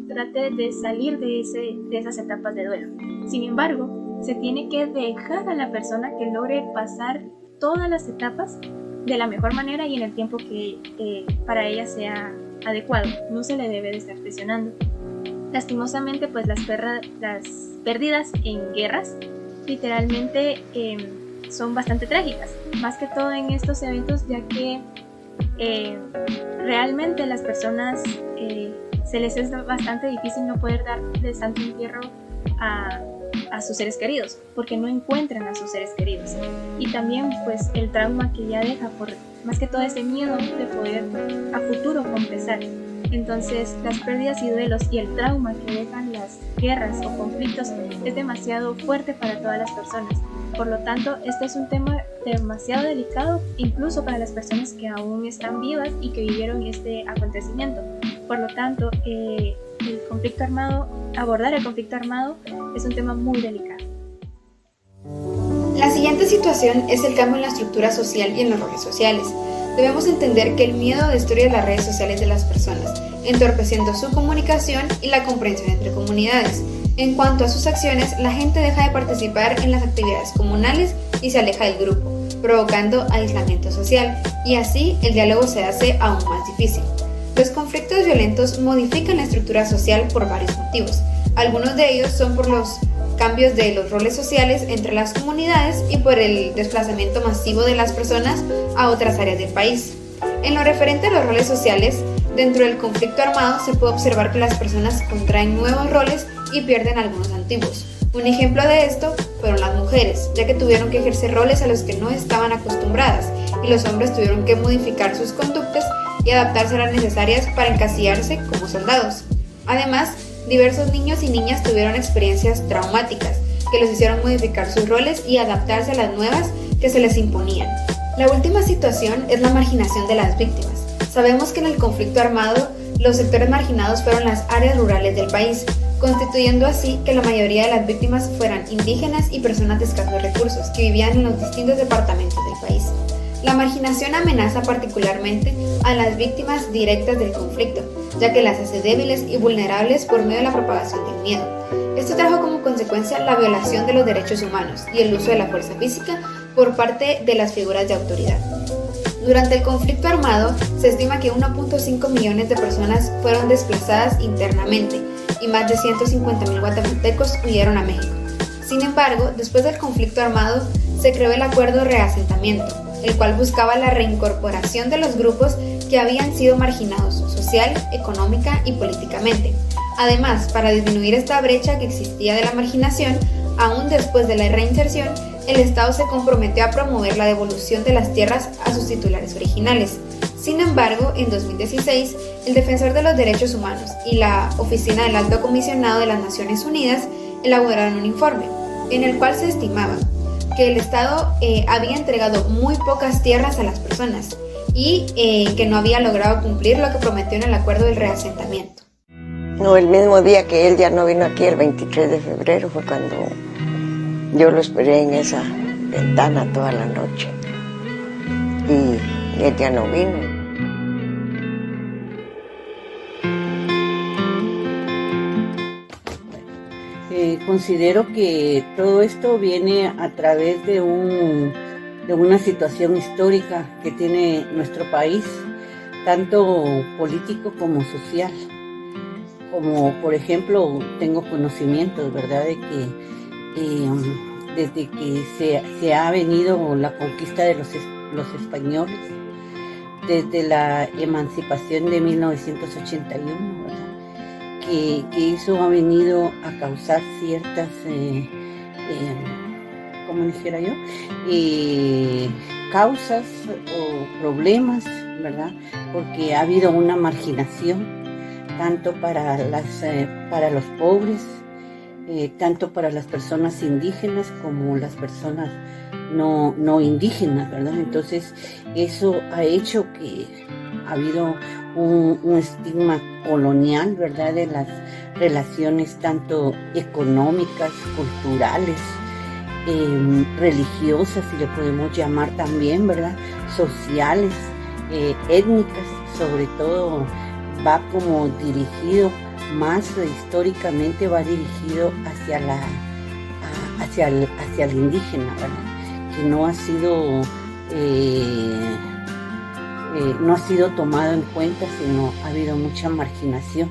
trate de salir de esas etapas de duelo. Sin embargo, se tiene que dejar a la persona que logre pasar todas las etapas de la mejor manera y en el tiempo que para ella sea adecuado. No se le debe de estar presionando. Lastimosamente, pues las pérdidas en guerras literalmente son bastante trágicas, más que todo en estos eventos, ya que realmente las personas se les es bastante difícil no poder dar de santo entierro a sus seres queridos, porque no encuentran a sus seres queridos, y también pues el trauma que ya deja, por más que todo ese miedo de poder a futuro compensar. Entonces las pérdidas y duelos y el trauma que dejan las guerras o conflictos es demasiado fuerte para todas las personas. Por lo tanto, este es un tema demasiado delicado, incluso para las personas que aún están vivas y que vivieron este acontecimiento. Por lo tanto, abordar el conflicto armado es un tema muy delicado. La siguiente situación es el cambio en la estructura social y en los roles sociales. Debemos entender que el miedo destruye las redes sociales de las personas, entorpeciendo su comunicación y la comprensión entre comunidades. En cuanto a sus acciones, la gente deja de participar en las actividades comunales y se aleja del grupo, provocando aislamiento social, y así el diálogo se hace aún más difícil. Los conflictos violentos modifican la estructura social por varios motivos. Algunos de ellos son por los cambios de los roles sociales entre las comunidades y por el desplazamiento masivo de las personas a otras áreas del país. En lo referente a los roles sociales, dentro del conflicto armado se puede observar que las personas contraen nuevos roles y pierden algunos antiguos. Un ejemplo de esto fueron las mujeres, ya que tuvieron que ejercer roles a los que no estaban acostumbradas, y los hombres tuvieron que modificar sus conductas y adaptarse a las necesarias para encasillarse como soldados. Además, diversos niños y niñas tuvieron experiencias traumáticas que los hicieron modificar sus roles y adaptarse a las nuevas que se les imponían. La última situación es la marginación de las víctimas. Sabemos que en el conflicto armado, los sectores marginados fueron las áreas rurales del país, constituyendo así que la mayoría de las víctimas fueran indígenas y personas de escasos recursos que vivían en los distintos departamentos del país. La marginación amenaza particularmente a las víctimas directas del conflicto, ya que las hace débiles y vulnerables por medio de la propagación del miedo. Esto trajo como consecuencia la violación de los derechos humanos y el uso de la fuerza física por parte de las figuras de autoridad. Durante el conflicto armado, se estima que 1.5 millones de personas fueron desplazadas internamente, y más de 150.000 guatemaltecos huyeron a México. Sin embargo, después del conflicto armado, se creó el Acuerdo de Reasentamiento, el cual buscaba la reincorporación de los grupos que habían sido marginados social, económica y políticamente. Además, para disminuir esta brecha que existía de la marginación, aún después de la reinserción, el Estado se comprometió a promover la devolución de las tierras a sus titulares originales. Sin embargo, en 2016, el Defensor de los Derechos Humanos y la Oficina del Alto Comisionado de las Naciones Unidas elaboraron un informe, en el cual se estimaba que el Estado había entregado muy pocas tierras a las personas y que no había logrado cumplir lo que prometió en el Acuerdo del Reasentamiento. No, el mismo día que él ya no vino aquí, el 23 de febrero, fue cuando yo lo esperé en esa ventana toda la noche y él ya no vino. Considero que todo esto viene a través de una situación histórica que tiene nuestro país, tanto político como social. Como por ejemplo, tengo conocimientos, ¿verdad?, de que desde que se ha venido la conquista de los españoles, desde la emancipación de 1981, ¿verdad?, que eso ha venido a causar ciertas, como dijera yo, causas o problemas, ¿verdad?, porque ha habido una marginación, tanto para los pobres, tanto para las personas indígenas como las personas no indígenas, ¿verdad? Entonces, eso ha hecho que ha habido un estigma colonial, ¿verdad?, de las relaciones tanto económicas, culturales, religiosas, si le podemos llamar también, ¿verdad?, sociales, étnicas, sobre todo va como dirigido, más históricamente va dirigido hacia el indígena, ¿verdad?, que no ha sido tomado en cuenta, sino ha habido mucha marginación.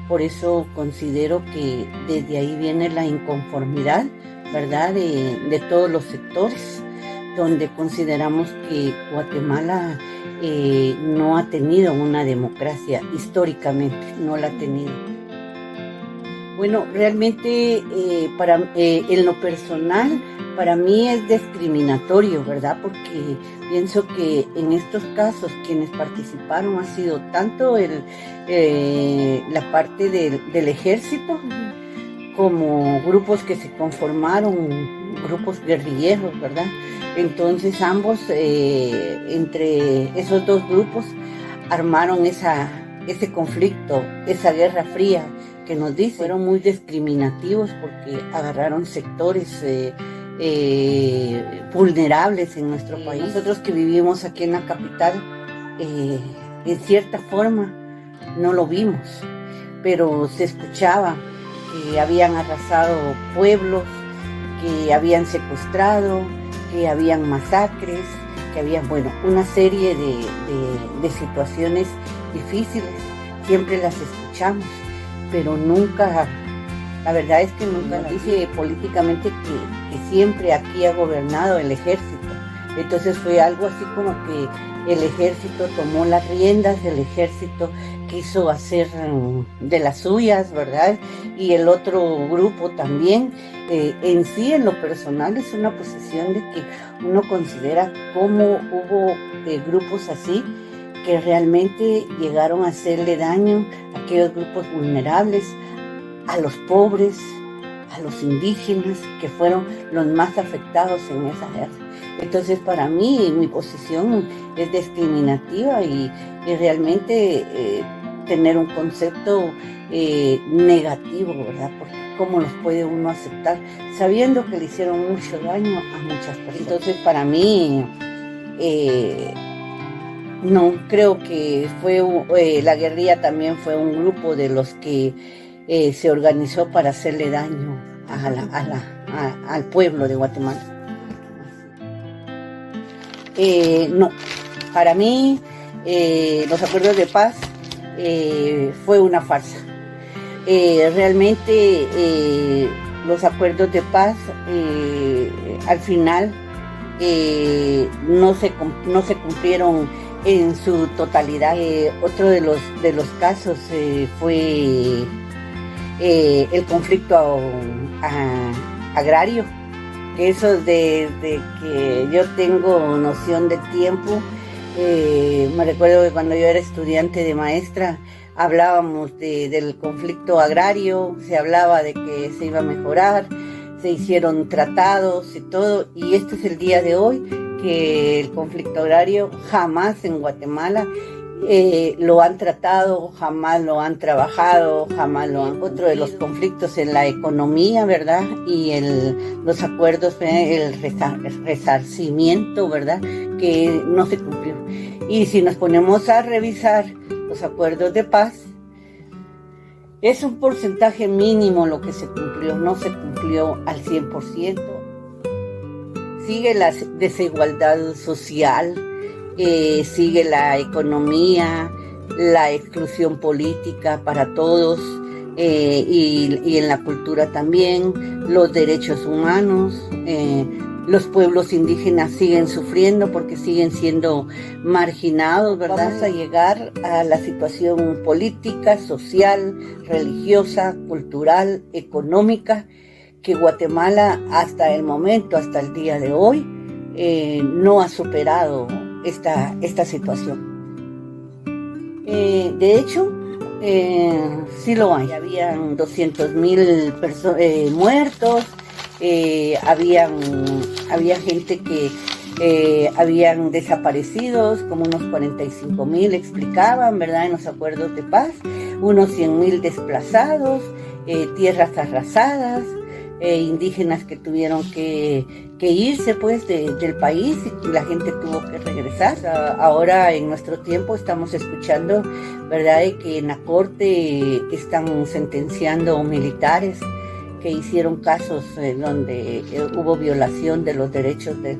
Por eso considero que desde ahí viene la inconformidad, ¿verdad?, de todos los sectores, donde consideramos que Guatemala no ha tenido una democracia, históricamente no la ha tenido. Bueno, realmente en lo personal, para mí es discriminatorio, ¿verdad?, porque pienso que en estos casos quienes participaron ha sido tanto la parte del ejército, como grupos que se conformaron, grupos guerrilleros, ¿verdad? Entonces ambos, entre esos dos grupos, armaron ese conflicto, esa guerra fría que nos dice. Fueron muy discriminativos porque agarraron sectores vulnerables en nuestro país. Nosotros que vivimos aquí en la capital, en cierta forma no lo vimos, pero se escuchaba que habían arrasado pueblos, que habían secuestrado, que habían masacres, que había, una serie de situaciones difíciles. Siempre las escuchamos, pero nunca, la verdad es que nunca dice políticamente que siempre aquí ha gobernado el ejército. Entonces fue algo así como que el ejército tomó las riendas, el ejército quiso hacer de las suyas, ¿verdad? Y el otro grupo también. En sí, en lo personal, es una posición de que uno considera cómo hubo grupos así que realmente llegaron a hacerle daño a aquellos grupos vulnerables, a los pobres, a los indígenas, que fueron los más afectados en esa guerra. Entonces, para mí, mi posición es discriminativa y realmente tener un concepto negativo, ¿verdad? Porque cómo los puede uno aceptar sabiendo que le hicieron mucho daño a muchas personas. Entonces, para mí, no, creo que la guerrilla también fue un grupo de los que se organizó para hacerle daño al pueblo de Guatemala. No, para mí los acuerdos de paz fue una farsa. Realmente los acuerdos de paz al final no se cumplieron en su totalidad. Otro de los casos fue el conflicto agrario, que eso desde que yo tengo noción de tiempo, me recuerdo que cuando yo era estudiante de maestra hablábamos del conflicto agrario, se hablaba de que se iba a mejorar, se hicieron tratados y todo, y este es el día de hoy que el conflicto agrario jamás en Guatemala lo han tratado, jamás lo han trabajado, jamás lo han... Otro de los conflictos en la economía, ¿verdad? Y los acuerdos, el resarcimiento, ¿verdad? Que no se cumplió. Y si nos ponemos a revisar los acuerdos de paz, es un porcentaje mínimo lo que se cumplió, no se cumplió al 100%. Sigue la desigualdad social, sigue la economía, la exclusión política para todos, y en la cultura también, los derechos humanos. Los pueblos indígenas siguen sufriendo porque siguen siendo marginados, ¿verdad? Vamos a llegar a la situación política, social, religiosa, cultural, económica, que Guatemala hasta el momento, hasta el día de hoy, no ha superado esta situación. De hecho, sí lo hay. Habían 200,000 muertos, había gente que habían desaparecidos, como unos 45,000 explicaban, ¿verdad? En los acuerdos de paz, unos 100,000 desplazados, tierras arrasadas, indígenas que tuvieron que irse pues del país y la gente tuvo que regresar. Ahora en nuestro tiempo estamos escuchando, ¿verdad?, que en la corte están sentenciando militares que hicieron casos donde hubo violación de los derechos de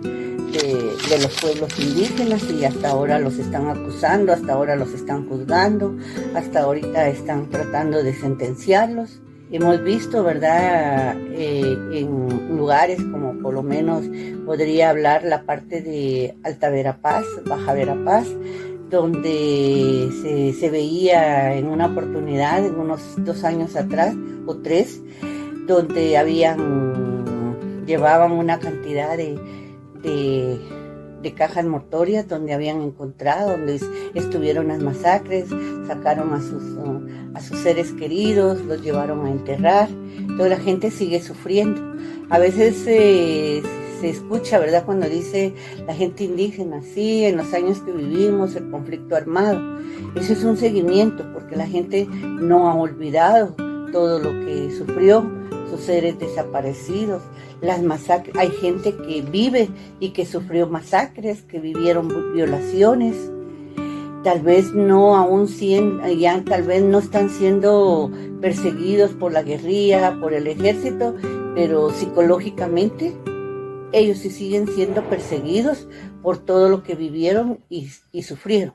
los pueblos indígenas, y hasta ahora los están acusando, hasta ahora los están juzgando, hasta ahorita están tratando de sentenciarlos. Hemos visto, ¿verdad?, en lugares como, por lo menos podría hablar la parte de Alta Verapaz, Baja Verapaz, donde se veía en una oportunidad, en unos 2 años atrás o 3, donde llevaban una cantidad de cajas mortuorias, donde habían encontrado, donde estuvieron las masacres, sacaron a sus seres queridos, los llevaron a enterrar. Toda la gente sigue sufriendo. A veces se escucha, ¿verdad?, cuando dice la gente indígena, sí, en los años que vivimos, el conflicto armado. Eso es un seguimiento, porque la gente no ha olvidado todo lo que sufrió, sus seres desaparecidos, las masacres. Hay gente que vive y que sufrió masacres, que vivieron violaciones. Tal vez no ya tal vez no están siendo perseguidos por la guerrilla, por el ejército, pero psicológicamente ellos sí siguen siendo perseguidos por todo lo que vivieron y sufrieron.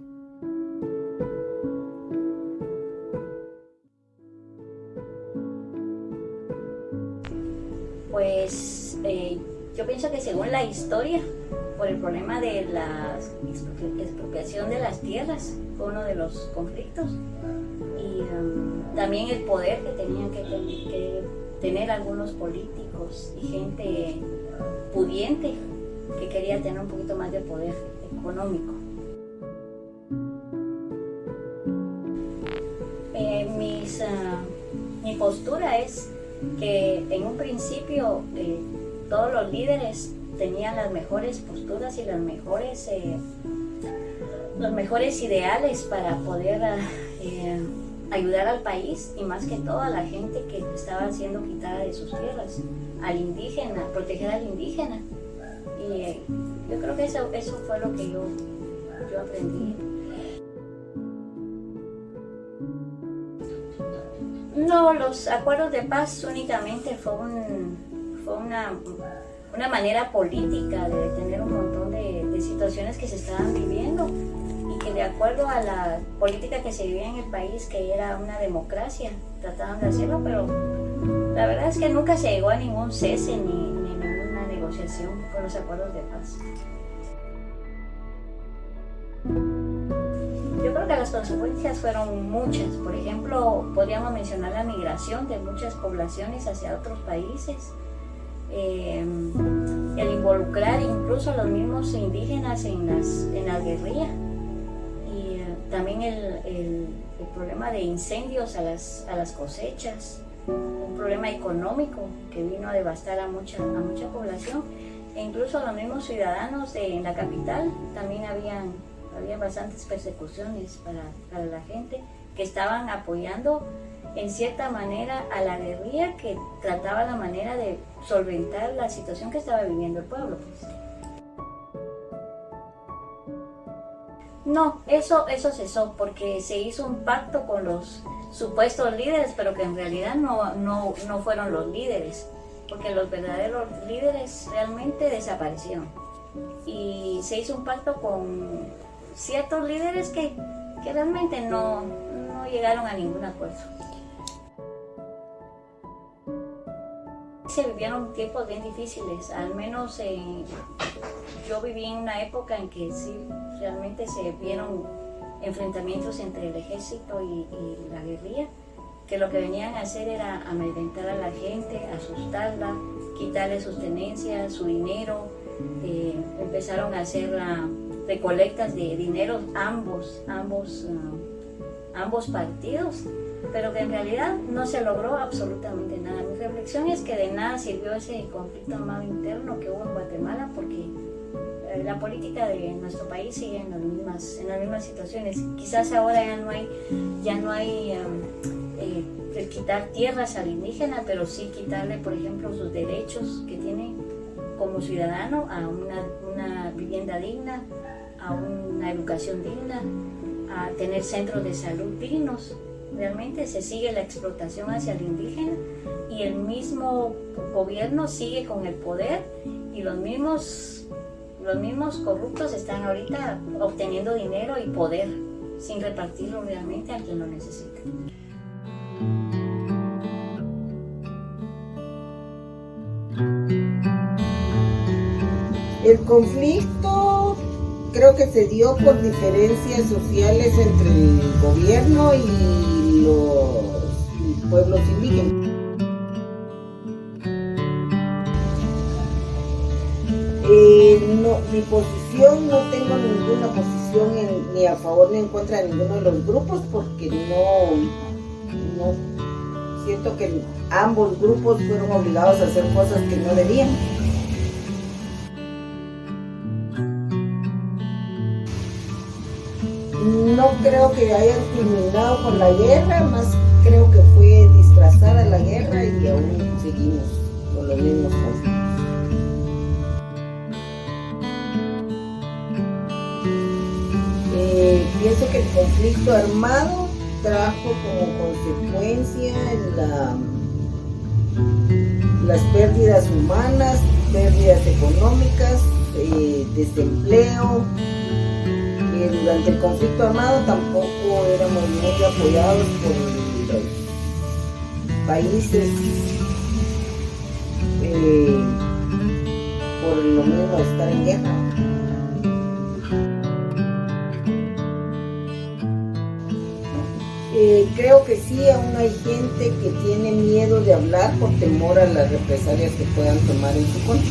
Pues yo pienso que según la historia, por el problema de la expropiación de las tierras, fue uno de los conflictos, y también el poder que tenían que tener algunos políticos y gente pudiente que quería tener un poquito más de poder económico. Mi postura es que en un principio todos los líderes tenían las mejores posturas y los mejores ideales para poder ayudar al país, y más que todo a la gente que estaba siendo quitada de sus tierras, al indígena, proteger al indígena. Y yo creo que eso fue lo que yo aprendí. No, los acuerdos de paz únicamente fue una manera política de detener un montón de situaciones que se estaban viviendo, y que de acuerdo a la política que se vivía en el país, que era una democracia, trataban de hacerlo, pero la verdad es que nunca se llegó a ningún cese ni ninguna negociación con los acuerdos de paz. Yo creo que las consecuencias fueron muchas. Por ejemplo, podríamos mencionar la migración de muchas poblaciones hacia otros países, el involucrar incluso a los mismos indígenas en la guerrilla, y también el problema de incendios a las cosechas, un problema económico que vino a devastar a mucha población, e incluso los mismos ciudadanos en la capital también había bastantes persecuciones para la gente que estaban apoyando en cierta manera a la guerrilla, que trataba la manera de solventar la situación que estaba viviendo el pueblo, pues. No, eso cesó porque se hizo un pacto con los supuestos líderes, pero que en realidad no fueron los líderes, porque los verdaderos líderes realmente desaparecieron. Y se hizo un pacto con ciertos líderes que realmente no llegaron a ningún acuerdo. Se vivieron tiempos bien difíciles, al menos yo viví en una época en que sí, realmente se vieron enfrentamientos entre el ejército y la guerrilla, que lo que venían a hacer era amedrentar a la gente, asustarla, quitarle sus tenencias, su dinero. Empezaron a hacer recolectas de dinero ambos partidos, pero que en realidad no se logró absolutamente nada. Mi reflexión es que de nada sirvió ese conflicto armado interno que hubo en Guatemala, porque la política de nuestro país sigue en las mismas situaciones. Quizás ahora ya no hay el quitar tierras al indígena, pero sí quitarle, por ejemplo, sus derechos que tiene como ciudadano a una vivienda digna, a una educación digna, a tener centros de salud dignos. Realmente se sigue la explotación hacia el indígena, y el mismo gobierno sigue con el poder, y los mismos corruptos están ahorita obteniendo dinero y poder sin repartirlo realmente a quien lo necesita. El conflicto creo que se dio por diferencias sociales entre el gobierno y los pueblos indígenas. Mi posición, no tengo ninguna posición ni a favor ni en contra de ninguno de los grupos, porque no siento que ambos grupos fueron obligados a hacer cosas que no debían. No creo que hayan culminado con la guerra, más creo que fue disfrazada la guerra, y aún seguimos con los mismos conflictos. Pienso que el conflicto armado trajo como consecuencia las pérdidas humanas, pérdidas económicas, desempleo. Durante el conflicto armado tampoco éramos muy apoyados por los países, por lo mismo estar en guerra. Creo que sí, aún hay gente que tiene miedo de hablar por temor a las represalias que puedan tomar en su contra.